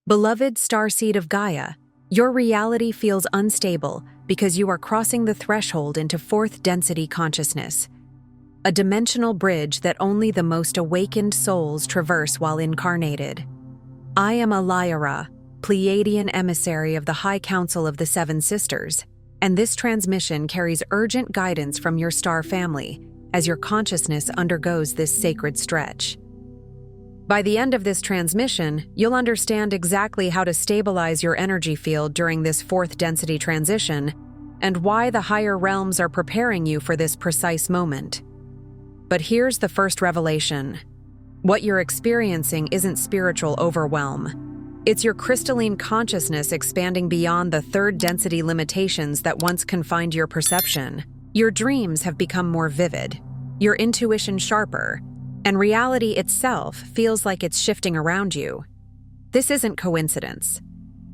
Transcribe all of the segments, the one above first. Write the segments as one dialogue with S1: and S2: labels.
S1: Beloved Starseed of Gaia, your reality feels unstable because you are crossing the threshold into fourth density consciousness, a dimensional bridge that only the most awakened souls traverse while incarnated. I am a Lyra, Pleiadian emissary of the High Council of the Seven Sisters, and this transmission carries urgent guidance from your star family as your consciousness undergoes this sacred stretch. By the end of this transmission, you'll understand exactly how to stabilize your energy field during this fourth density transition and why the higher realms are preparing you for this precise moment. But here's the first revelation. What you're experiencing isn't spiritual overwhelm. It's your crystalline consciousness expanding beyond the third density limitations that once confined your perception. Your dreams have become more vivid, your intuition sharper, and reality itself feels like it's shifting around you. This isn't coincidence.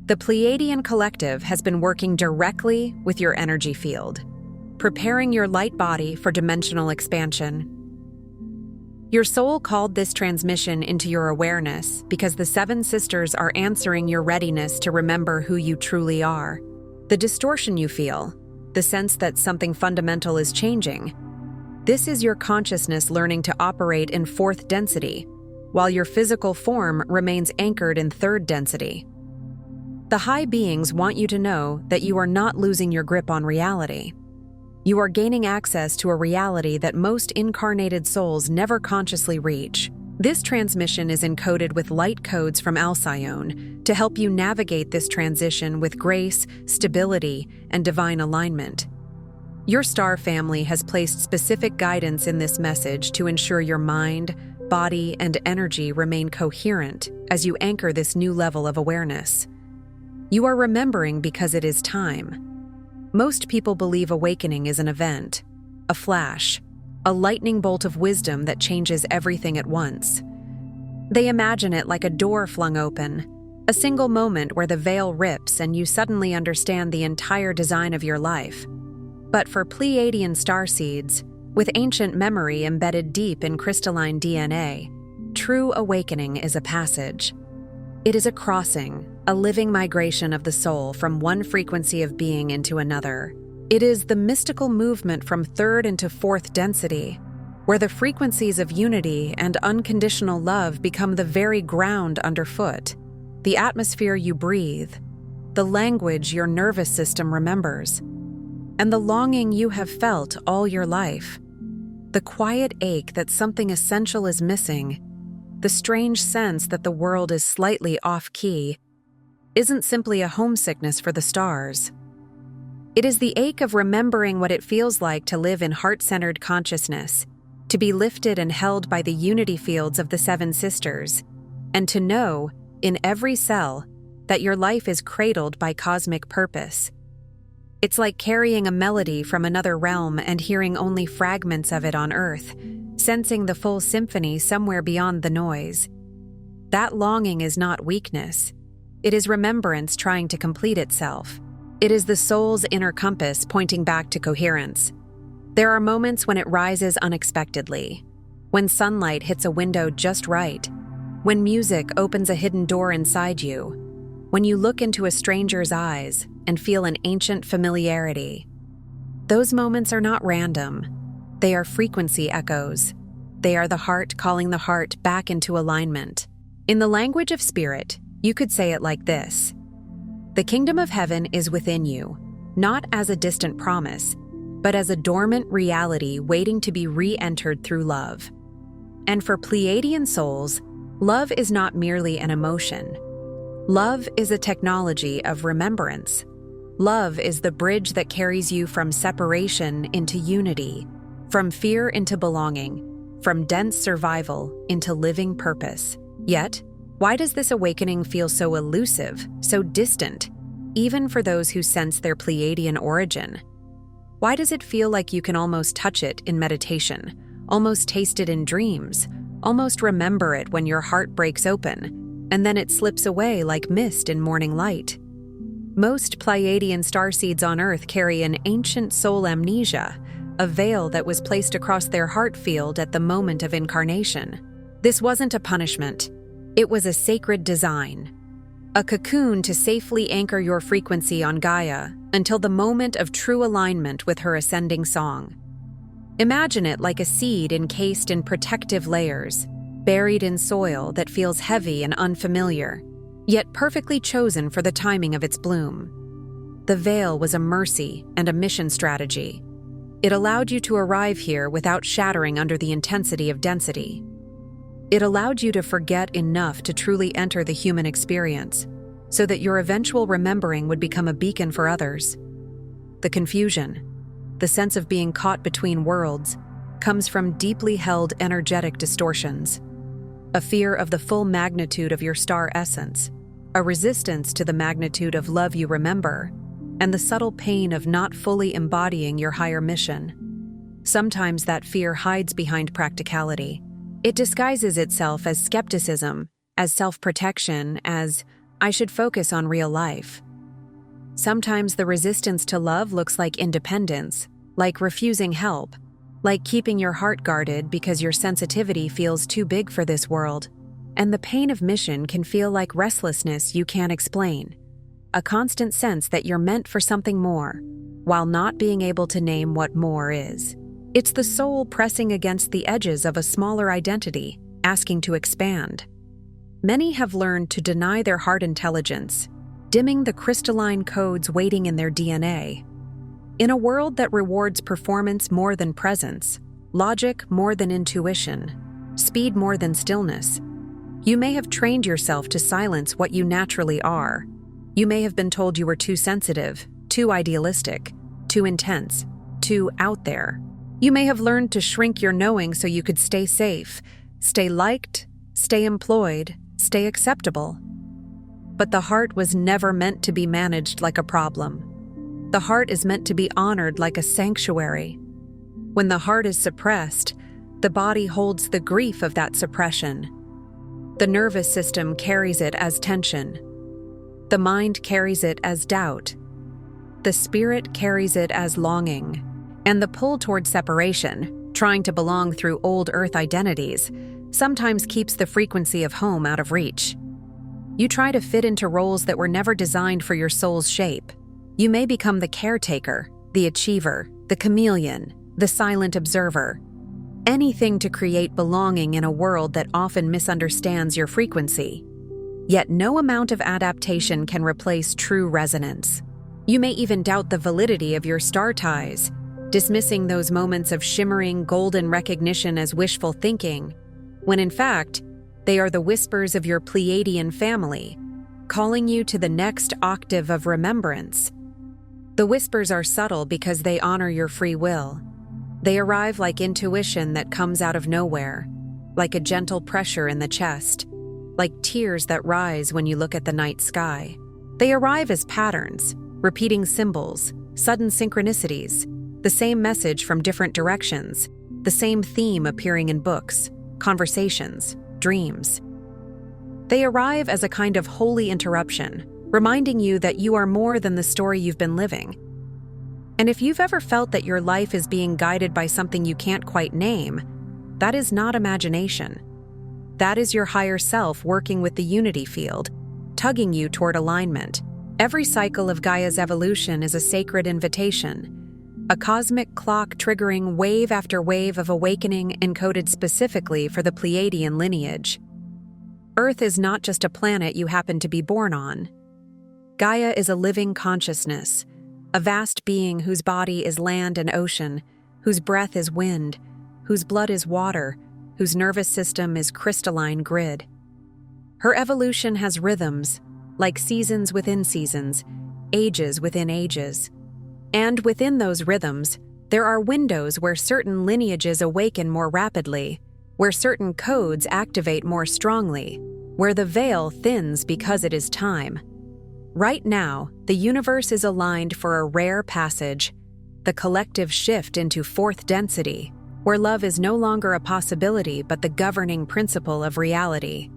S1: The Pleiadian collective has been working directly with your energy field, preparing your light body for dimensional expansion. Your soul called this transmission into your awareness because the Seven Sisters are answering your readiness to remember who you truly are. The distortion you feel, the sense that something fundamental is changing, this is your consciousness learning to operate in fourth density, while your physical form remains anchored in third density. The high beings want you to know that you are not losing your grip on reality. You are gaining access to a reality that most incarnated souls never consciously reach. This transmission is encoded with light codes from Alcyone to help you navigate this transition with grace, stability, and divine alignment. Your star family has placed specific guidance in this message to ensure your mind, body, and energy remain coherent as you anchor this new level of awareness. You are remembering because it is time. Most people believe awakening is an event, a flash, a lightning bolt of wisdom that changes everything at once. They imagine it like a door flung open, a single moment where the veil rips and you suddenly understand the entire design of your life. But for Pleiadian starseeds, with ancient memory embedded deep in crystalline DNA, true awakening is a passage. It is a crossing, a living migration of the soul from one frequency of being into another. It is the mystical movement from third into fourth density, where the frequencies of unity and unconditional love become the very ground underfoot, the atmosphere you breathe, the language your nervous system remembers, and the longing you have felt all your life. The quiet ache that something essential is missing, the strange sense that the world is slightly off-key, isn't simply a homesickness for the stars. It is the ache of remembering what it feels like to live in heart-centered consciousness, to be lifted and held by the unity fields of the Seven Sisters, and to know, in every cell, that your life is cradled by cosmic purpose. It's like carrying a melody from another realm and hearing only fragments of it on Earth, sensing the full symphony somewhere beyond the noise. That longing is not weakness. It is remembrance trying to complete itself. It is the soul's inner compass pointing back to coherence. There are moments when it rises unexpectedly, when sunlight hits a window just right, when music opens a hidden door inside you, when you look into a stranger's eyes and feel an ancient familiarity. Those moments are not random. They are frequency echoes. They are the heart calling the heart back into alignment. In the language of spirit, you could say it like this: the kingdom of heaven is within you, not as a distant promise, but as a dormant reality waiting to be re-entered through love. And for Pleiadian souls, love is not merely an emotion. Love is a technology of remembrance. Love is the bridge that carries you from separation into unity, from fear into belonging, from dense survival into living purpose. Yet, why does this awakening feel so elusive, so distant, even for those who sense their Pleiadian origin? Why does it feel like you can almost touch it in meditation, almost taste it in dreams, almost remember it when your heart breaks open, and then it slips away like mist in morning light? Most Pleiadian starseeds on Earth carry an ancient soul amnesia, a veil that was placed across their heart field at the moment of incarnation. This wasn't a punishment. It was a sacred design. a cocoon to safely anchor your frequency on Gaia until the moment of true alignment with her ascending song. Imagine it like a seed encased in protective layers, buried in soil that feels heavy and unfamiliar, yet perfectly chosen for the timing of its bloom. The veil was a mercy and a mission strategy. It allowed you to arrive here without shattering under the intensity of density. It allowed you to forget enough to truly enter the human experience, so that your eventual remembering would become a beacon for others. The confusion, the sense of being caught between worlds, comes from deeply held energetic distortions. A fear of the full magnitude of your star essence, a resistance to the magnitude of love you remember, and the subtle pain of not fully embodying your higher mission. Sometimes that fear hides behind practicality. It disguises itself as skepticism, as self-protection, as I should focus on real life. Sometimes the resistance to love looks like independence, like refusing help, like keeping your heart guarded because your sensitivity feels too big for this world. And the pain of mission can feel like restlessness you can't explain, a constant sense that you're meant for something more, while not being able to name what more is. It's the soul pressing against the edges of a smaller identity, asking to expand. Many have learned to deny their heart intelligence, dimming the crystalline codes waiting in their DNA. In a world that rewards performance more than presence, logic more than intuition, speed more than stillness, you may have trained yourself to silence what you naturally are. You may have been told you were too sensitive, too idealistic, too intense, too out there. You may have learned to shrink your knowing so you could stay safe, stay liked, stay employed, stay acceptable. But the heart was never meant to be managed like a problem. The heart is meant to be honored like a sanctuary. When the heart is suppressed, the body holds the grief of that suppression. The nervous system carries it as tension. The mind carries it as doubt. The spirit carries it as longing. And the pull toward separation, trying to belong through old earth identities, sometimes keeps the frequency of home out of reach. You try to fit into roles that were never designed for your soul's shape. You may become the caretaker, the achiever, the chameleon, the silent observer. Anything to create belonging in a world that often misunderstands your frequency. Yet no amount of adaptation can replace true resonance. You may even doubt the validity of your star ties, dismissing those moments of shimmering golden recognition as wishful thinking, when in fact, they are the whispers of your Pleiadian family, calling you to the next octave of remembrance. The whispers are subtle because they honor your free will. They arrive like intuition that comes out of nowhere, like a gentle pressure in the chest, like tears that rise when you look at the night sky. They arrive as patterns, repeating symbols, sudden synchronicities, the same message from different directions, the same theme appearing in books, conversations, dreams. They arrive as a kind of holy interruption, reminding you that you are more than the story you've been living. And if you've ever felt that your life is being guided by something you can't quite name, that is not imagination. That is your higher self working with the unity field, tugging you toward alignment. Every cycle of Gaia's evolution is a sacred invitation, a cosmic clock triggering wave after wave of awakening encoded specifically for the Pleiadian lineage. Earth is not just a planet you happen to be born on. Gaia is a living consciousness, a vast being whose body is land and ocean, whose breath is wind, whose blood is water, whose nervous system is crystalline grid. Her evolution has rhythms, like seasons within seasons, ages within ages. And within those rhythms, there are windows where certain lineages awaken more rapidly, where certain codes activate more strongly, where the veil thins because it is time. Right now, the universe is aligned for a rare passage, the collective shift into fourth density, where love is no longer a possibility but the governing principle of reality.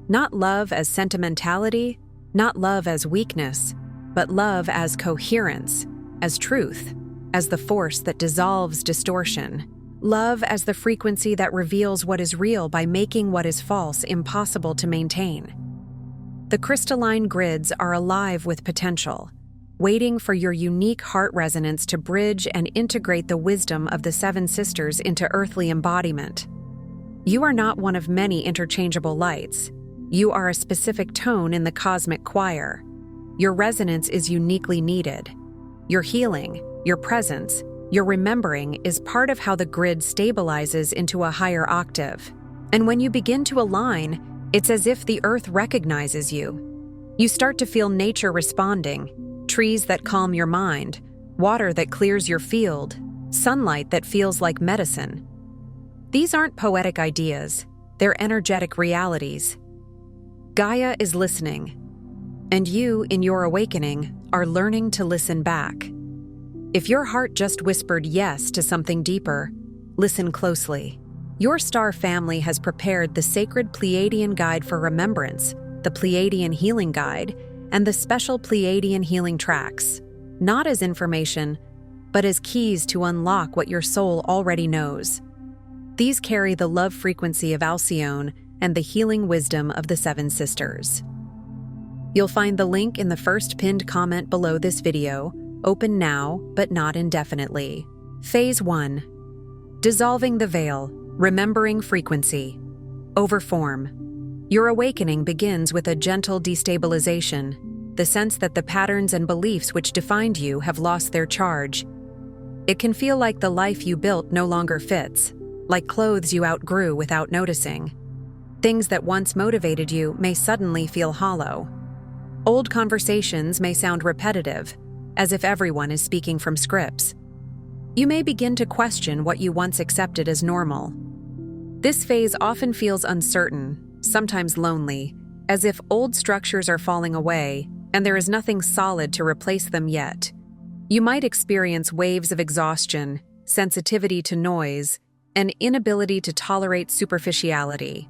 S1: Not love as sentimentality, not love as weakness, but love as coherence, as truth, as the force that dissolves distortion. Love as the frequency that reveals what is real by making what is false impossible to maintain. The crystalline grids are alive with potential, waiting for your unique heart resonance to bridge and integrate the wisdom of the Seven Sisters into earthly embodiment. You are not one of many interchangeable lights. You are a specific tone in the cosmic choir. Your resonance is uniquely needed. Your healing, your presence, your remembering is part of how the grid stabilizes into a higher octave. And when you begin to align, it's as if the earth recognizes you. You start to feel nature responding, trees that calm your mind, water that clears your field, sunlight that feels like medicine. These aren't poetic ideas, they're energetic realities. Gaia is listening, and you, in your awakening, are learning to listen back. If your heart just whispered yes to something deeper, listen closely. Your star family has prepared the sacred Pleiadian Guide for Remembrance, the Pleiadian Healing Guide, and the special Pleiadian Healing Tracks, not as information, but as keys to unlock what your soul already knows. These carry the love frequency of Alcyone and the healing wisdom of the Seven Sisters. You'll find the link in the first pinned comment below this video, open now, but not indefinitely. Phase 1. Dissolving the veil, remembering frequency. Overform. Your awakening begins with a gentle destabilization, the sense that the patterns and beliefs which defined you have lost their charge. It can feel like the life you built no longer fits, like clothes you outgrew without noticing. Things that once motivated you may suddenly feel hollow. Old conversations may sound repetitive, as if everyone is speaking from scripts. You may begin to question what you once accepted as normal. This phase often feels uncertain, sometimes lonely, as if old structures are falling away and there is nothing solid to replace them yet. You might experience waves of exhaustion, sensitivity to noise, and inability to tolerate superficiality.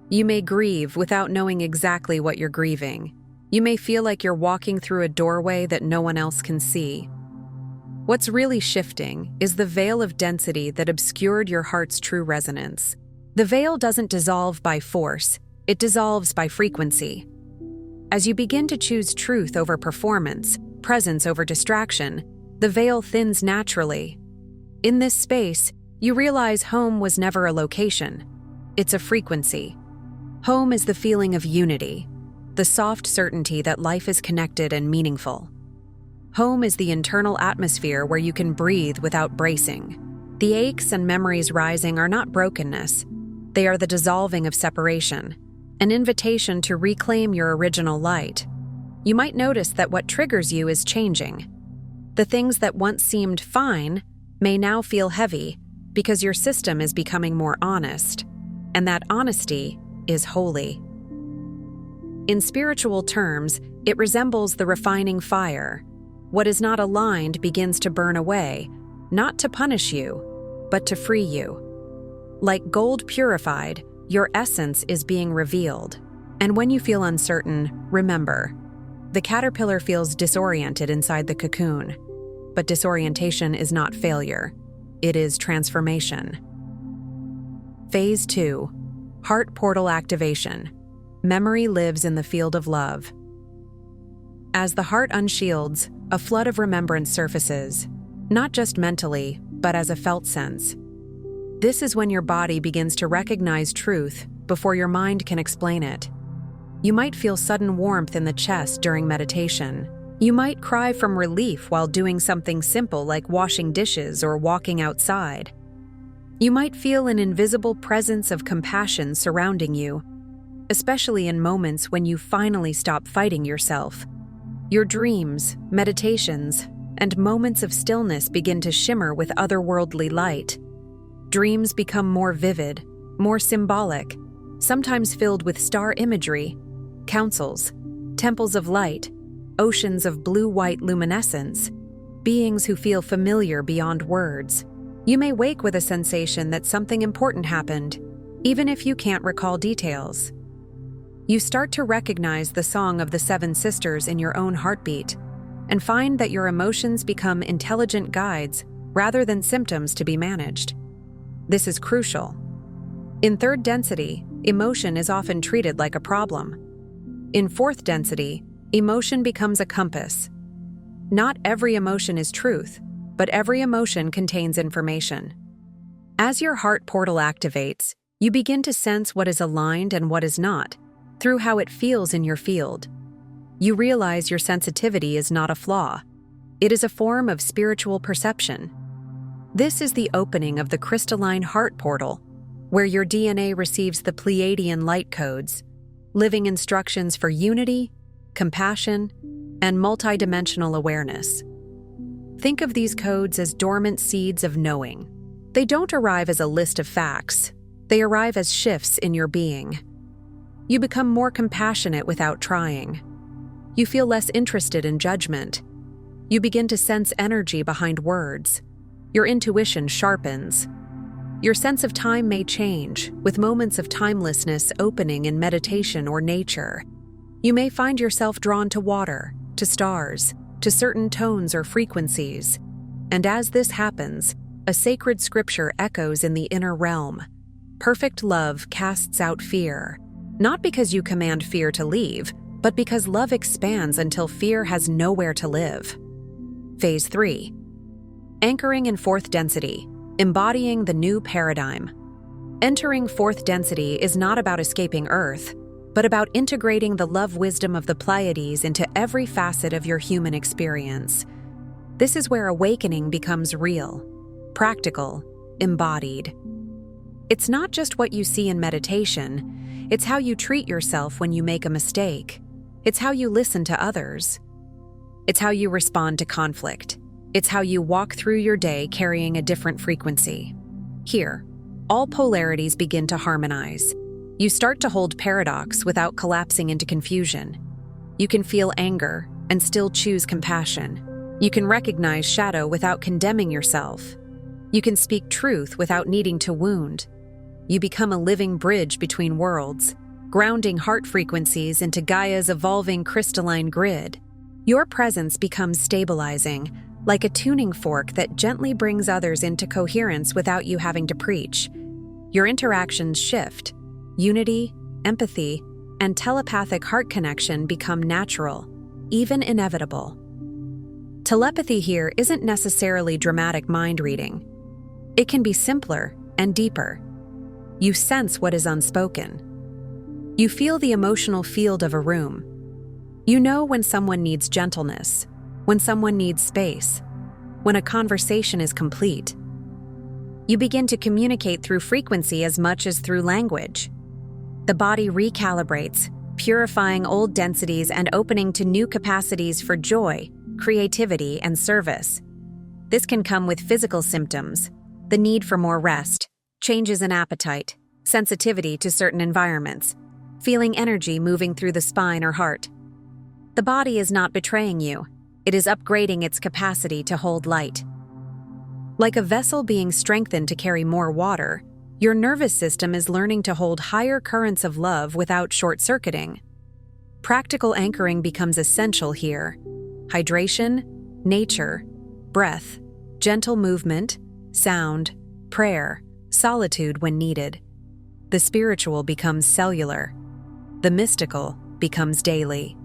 S1: You may grieve without knowing exactly what you're grieving. You may feel like you're walking through a doorway that no one else can see. What's really shifting is the veil of density that obscured your heart's true resonance. The veil doesn't dissolve by force, it dissolves by frequency. As you begin to choose truth over performance, presence over distraction, the veil thins naturally. In this space, you realize home was never a location. It's a frequency. Home is the feeling of unity, the soft certainty that life is connected and meaningful. Home is the internal atmosphere where you can breathe without bracing. The aches and memories rising are not brokenness. They are the dissolving of separation, an invitation to reclaim your original light. You might notice that what triggers you is changing. The things that once seemed fine may now feel heavy because your system is becoming more honest, and that honesty is holy. In spiritual terms, it resembles the refining fire. What is not aligned begins to burn away, not to punish you, but to free you. Like gold purified, your essence is being revealed. And when you feel uncertain, remember, the caterpillar feels disoriented inside the cocoon. But disorientation is not failure. It is transformation. Phase 2. Heart portal activation. Memory lives in the field of love. As the heart unshields, a flood of remembrance surfaces, not just mentally, but as a felt sense. This is when your body begins to recognize truth before your mind can explain it. You might feel sudden warmth in the chest during meditation. You might cry from relief while doing something simple like washing dishes or walking outside. You might feel an invisible presence of compassion surrounding you, especially in moments when you finally stop fighting yourself. Your dreams, meditations, and moments of stillness begin to shimmer with otherworldly light. Dreams become more vivid, more symbolic, sometimes filled with star imagery, councils, temples of light, oceans of blue-white luminescence, beings who feel familiar beyond words. You may wake with a sensation that something important happened, even if you can't recall details. You start to recognize the song of the Seven Sisters in your own heartbeat, and find that your emotions become intelligent guides rather than symptoms to be managed. This is crucial. In third density, emotion is often treated like a problem. In fourth density, emotion becomes a compass. Not every emotion is truth, but every emotion contains information. As your heart portal activates, you begin to sense what is aligned and what is not, through how it feels in your field. You realize your sensitivity is not a flaw. It is a form of spiritual perception. This is the opening of the crystalline heart portal, where your DNA receives the Pleiadian light codes, living instructions for unity, compassion, and multidimensional awareness. Think of these codes as dormant seeds of knowing. They don't arrive as a list of facts. They arrive as shifts in your being. You become more compassionate without trying. You feel less interested in judgment. You begin to sense energy behind words. Your intuition sharpens. Your sense of time may change, with moments of timelessness opening in meditation or nature. You may find yourself drawn to water, to stars, to certain tones or frequencies. And as this happens, a sacred scripture echoes in the inner realm. Perfect love casts out fear, not because you command fear to leave, but because love expands until fear has nowhere to live. Phase 3. Anchoring in fourth density, embodying the new paradigm. Entering fourth density is not about escaping Earth, but about integrating the love wisdom of the Pleiades into every facet of your human experience. This is where awakening becomes real, practical, embodied. It's not just what you see in meditation, it's how you treat yourself when you make a mistake. It's how you listen to others. It's how you respond to conflict. It's how you walk through your day carrying a different frequency. Here, all polarities begin to harmonize. You start to hold paradox without collapsing into confusion. You can feel anger and still choose compassion. You can recognize shadow without condemning yourself. You can speak truth without needing to wound. You become a living bridge between worlds, grounding heart frequencies into Gaia's evolving crystalline grid. Your presence becomes stabilizing, like a tuning fork that gently brings others into coherence without you having to preach. Your interactions shift. Unity, empathy, and telepathic heart connection become natural, even inevitable. Telepathy here isn't necessarily dramatic mind reading. It can be simpler and deeper. You sense what is unspoken. You feel the emotional field of a room. You know when someone needs gentleness, when someone needs space, when a conversation is complete. You begin to communicate through frequency as much as through language. The body recalibrates, purifying old densities and opening to new capacities for joy, creativity, and service. This can come with physical symptoms, the need for more rest, changes in appetite, sensitivity to certain environments, feeling energy moving through the spine or heart. The body is not betraying you. It is upgrading its capacity to hold light. Like a vessel being strengthened to carry more water, your nervous system is learning to hold higher currents of love without short-circuiting. Practical anchoring becomes essential here. Hydration, nature, breath, gentle movement, sound, prayer, solitude when needed. The spiritual becomes cellular. The mystical becomes daily.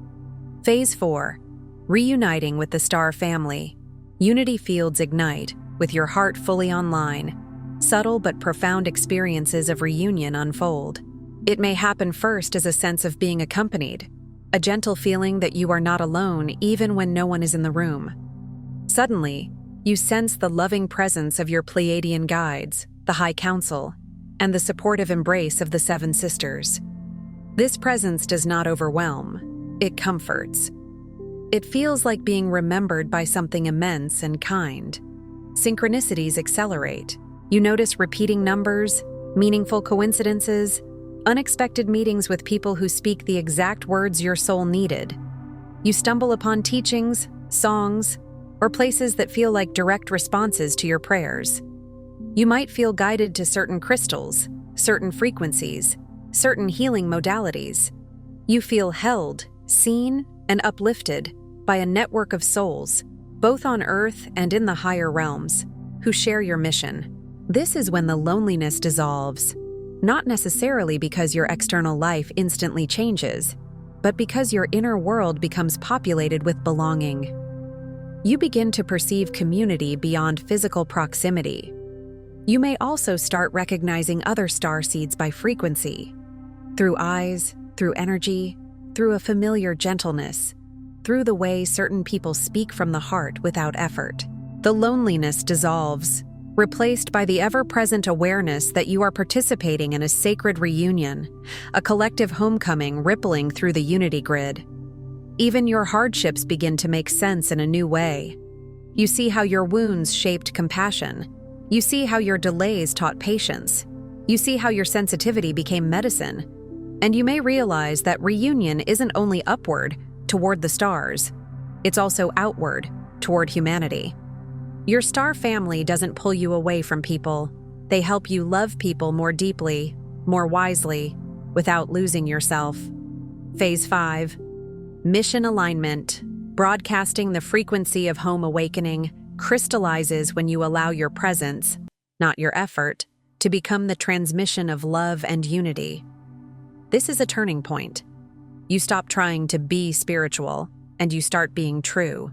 S1: Phase 4. Reuniting with the star family. Unity fields ignite, with your heart fully online. Subtle but profound experiences of reunion unfold. It may happen first as a sense of being accompanied, a gentle feeling that you are not alone even when no one is in the room. Suddenly, you sense the loving presence of your Pleiadian guides, the High Council, and the supportive embrace of the Seven Sisters. This presence does not overwhelm, it comforts. It feels like being remembered by something immense and kind. Synchronicities accelerate. You notice repeating numbers, meaningful coincidences, unexpected meetings with people who speak the exact words your soul needed. You stumble upon teachings, songs, or places that feel like direct responses to your prayers. You might feel guided to certain crystals, certain frequencies, certain healing modalities. You feel held, seen, and uplifted by a network of souls, both on Earth and in the higher realms, who share your mission. This is when the loneliness dissolves, not necessarily because your external life instantly changes, but because your inner world becomes populated with belonging. You begin to perceive community beyond physical proximity. You may also start recognizing other starseeds by frequency, through eyes, through energy, through a familiar gentleness, through the way certain people speak from the heart without effort. The loneliness dissolves, replaced by the ever-present awareness that you are participating in a sacred reunion, a collective homecoming rippling through the unity grid. Even your hardships begin to make sense in a new way. You see how your wounds shaped compassion. You see how your delays taught patience. You see how your sensitivity became medicine. And you may realize that reunion isn't only upward, toward the stars. It's also outward, toward humanity. Your star family doesn't pull you away from people. They help you love people more deeply, more wisely, without losing yourself. Phase 5. Mission alignment. Broadcasting the frequency of home awakening crystallizes when you allow your presence, not your effort, to become the transmission of love and unity. This is a turning point. You stop trying to be spiritual, and you start being true.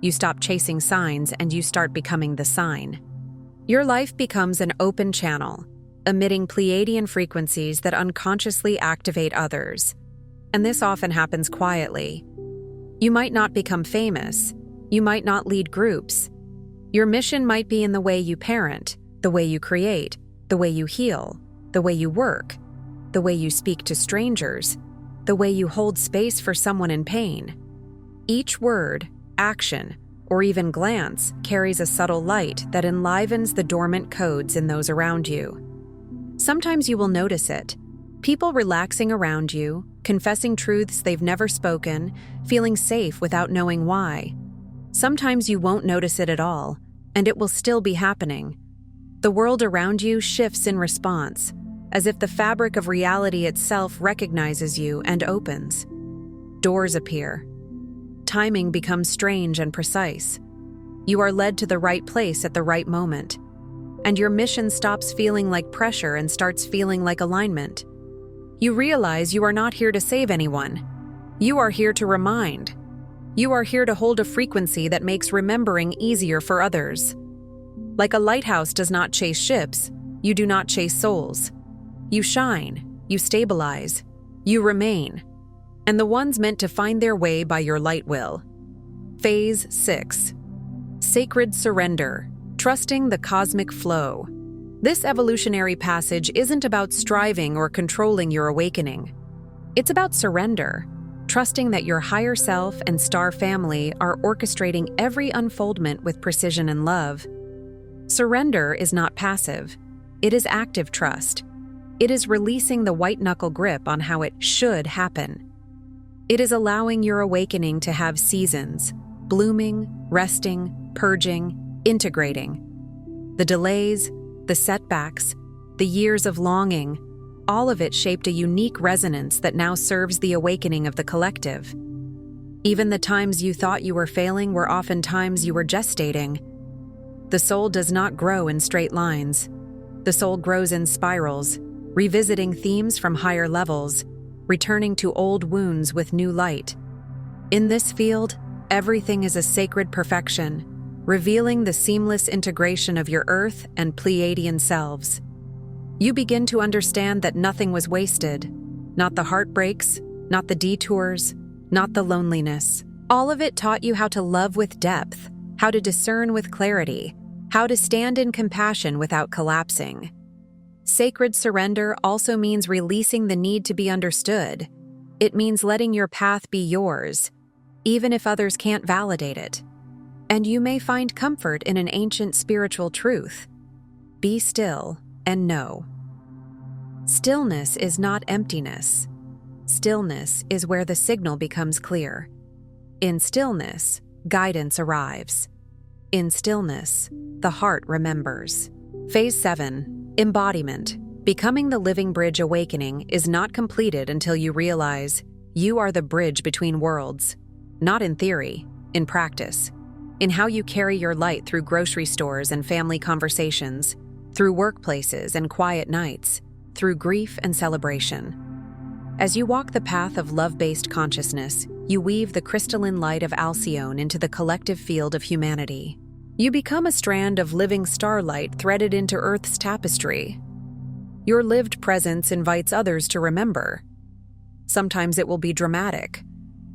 S1: You stop chasing signs, and you start becoming the sign. Your life becomes an open channel, emitting Pleiadian frequencies that unconsciously activate others. And this often happens quietly. You might not become famous. You might not lead groups. Your mission might be in the way you parent, the way you create, the way you heal, the way you work, the way you speak to strangers, the way you hold space for someone in pain. Each word, action, or even glance carries a subtle light that enlivens the dormant codes in those around you. Sometimes you will notice it. People relaxing around you, confessing truths they've never spoken, feeling safe without knowing why. Sometimes you won't notice it at all, and it will still be happening. The world around you shifts in response, as if the fabric of reality itself recognizes you and opens. Doors appear. Timing becomes strange and precise. You are led to the right place at the right moment, and your mission stops feeling like pressure and starts feeling like alignment. You realize you are not here to save anyone. You are here to remind. You are here to hold a frequency that makes remembering easier for others. Like a lighthouse does not chase ships, you do not chase souls. You shine, you stabilize, you remain, and the ones meant to find their way by your light will. Phase 6. Sacred surrender, trusting the cosmic flow. This evolutionary passage isn't about striving or controlling your awakening. It's about surrender, trusting that your higher self and star family are orchestrating every unfoldment with precision and love. Surrender is not passive. It is active trust. It is releasing the white-knuckle grip on how it should happen. It is allowing your awakening to have seasons, blooming, resting, purging, integrating. The delays, the setbacks, the years of longing, all of it shaped a unique resonance that now serves the awakening of the collective. Even the times you thought you were failing were often times you were gestating. The soul does not grow in straight lines. The soul grows in spirals, revisiting themes from higher levels, returning to old wounds with new light. In this field, everything is a sacred perfection, revealing the seamless integration of your Earth and Pleiadian selves. You begin to understand that nothing was wasted, not the heartbreaks, not the detours, not the loneliness. All of it taught you how to love with depth, how to discern with clarity, how to stand in compassion without collapsing. Sacred surrender also means releasing the need to be understood. It means letting your path be yours, even if others can't validate it. And you may find comfort in an ancient spiritual truth. Be still and know. Stillness is not emptiness. Stillness is where the signal becomes clear. In stillness, guidance arrives. In stillness, the heart remembers. Phase 7. Embodiment. Becoming the living bridge awakening is not completed until you realize you are the bridge between worlds. Not in theory, in practice. In how you carry your light through grocery stores and family conversations, through workplaces and quiet nights, through grief and celebration. As you walk the path of love-based consciousness, you weave the crystalline light of Alcyone into the collective field of humanity. You become a strand of living starlight threaded into Earth's tapestry. Your lived presence invites others to remember. Sometimes it will be dramatic,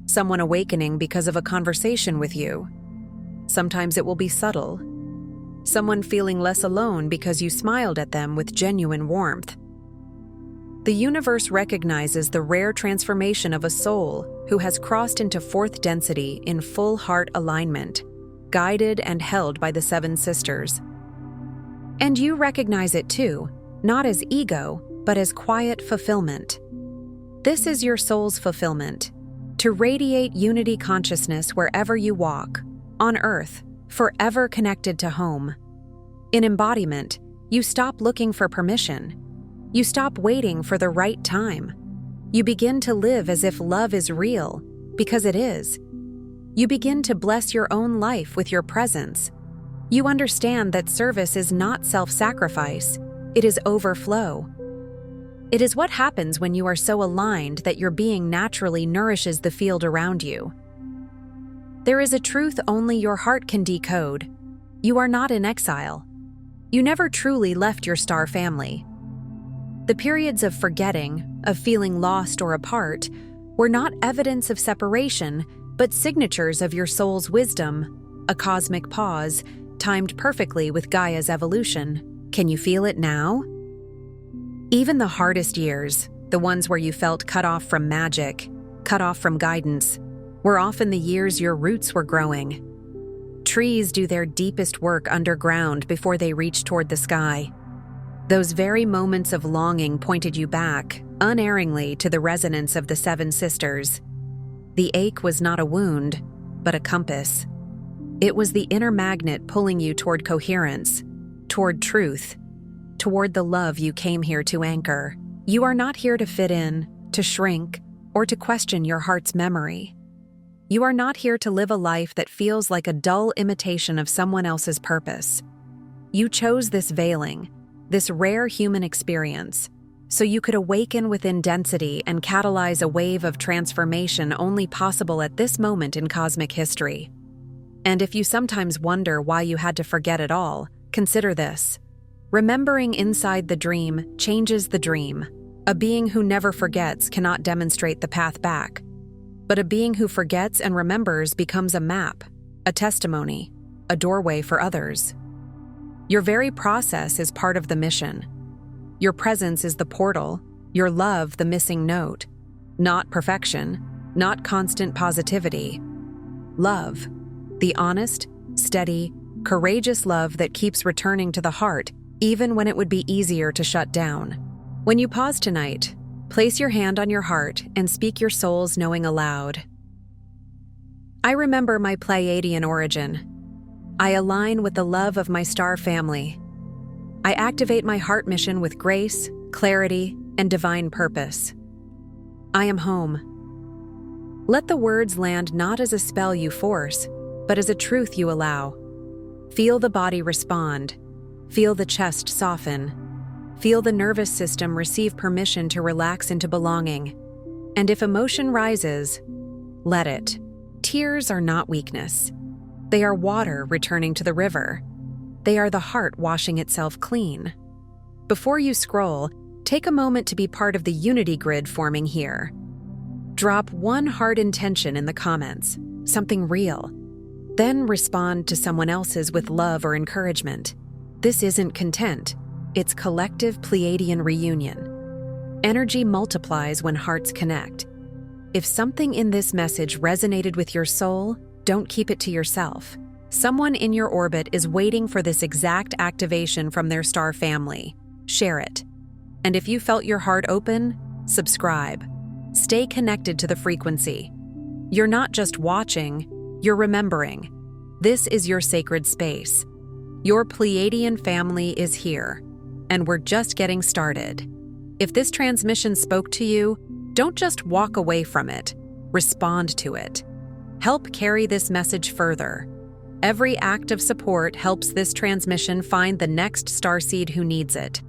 S1: someone awakening because of a conversation with you. Sometimes it will be subtle, someone feeling less alone because you smiled at them with genuine warmth. The universe recognizes the rare transformation of a soul who has crossed into fourth density in full heart alignment, guided and held by the seven sisters. And you recognize it too, not as ego, but as quiet fulfillment. This is your soul's fulfillment, to radiate unity consciousness wherever you walk, on Earth, forever connected to home. In embodiment, you stop looking for permission. You stop waiting for the right time. You begin to live as if love is real, because it is. You begin to bless your own life with your presence. You understand that service is not self-sacrifice, it is overflow. It is what happens when you are so aligned that your being naturally nourishes the field around you. There is a truth only your heart can decode. You are not in exile. You never truly left your star family. The periods of forgetting, of feeling lost or apart, were not evidence of separation, but signatures of your soul's wisdom, a cosmic pause, timed perfectly with Gaia's evolution. Can you feel it now? Even the hardest years, the ones where you felt cut off from magic, cut off from guidance, were often the years your roots were growing. Trees do their deepest work underground before they reach toward the sky. Those very moments of longing pointed you back, unerringly, to the resonance of the seven sisters. The ache was not a wound, but a compass. It was the inner magnet pulling you toward coherence, toward truth, toward the love you came here to anchor. You are not here to fit in, to shrink, or to question your heart's memory. You are not here to live a life that feels like a dull imitation of someone else's purpose. You chose this veiling, this rare human experience, so you could awaken within density and catalyze a wave of transformation only possible at this moment in cosmic history. And if you sometimes wonder why you had to forget it all, consider this. Remembering inside the dream changes the dream. A being who never forgets cannot demonstrate the path back. But a being who forgets and remembers becomes a map, a testimony, a doorway for others. Your very process is part of the mission. Your presence is the portal, your love the missing note. Not perfection, not constant positivity. Love, the honest, steady, courageous love that keeps returning to the heart even when it would be easier to shut down. When you pause tonight, place your hand on your heart and speak your soul's knowing aloud. I remember my Pleiadian origin. I align with the love of my star family. I activate my heart mission with grace, clarity, and divine purpose. I am home. Let the words land not as a spell you force, but as a truth you allow. Feel the body respond. Feel the chest soften. Feel the nervous system receive permission to relax into belonging. And if emotion rises, let it. Tears are not weakness. They are water returning to the river. They are the heart washing itself clean. Before you scroll, take a moment to be part of the unity grid forming here. Drop one heart intention in the comments, something real. Then respond to someone else's with love or encouragement. This isn't content, it's collective Pleiadian reunion. Energy multiplies when hearts connect. If something in this message resonated with your soul, don't keep it to yourself. Someone in your orbit is waiting for this exact activation from their star family. Share it. And if you felt your heart open, subscribe. Stay connected to the frequency. You're not just watching, you're remembering. This is your sacred space. Your Pleiadian family is here, and we're just getting started. If this transmission spoke to you, don't just walk away from it. Respond to it. Help carry this message further. Every act of support helps this transmission find the next starseed who needs it.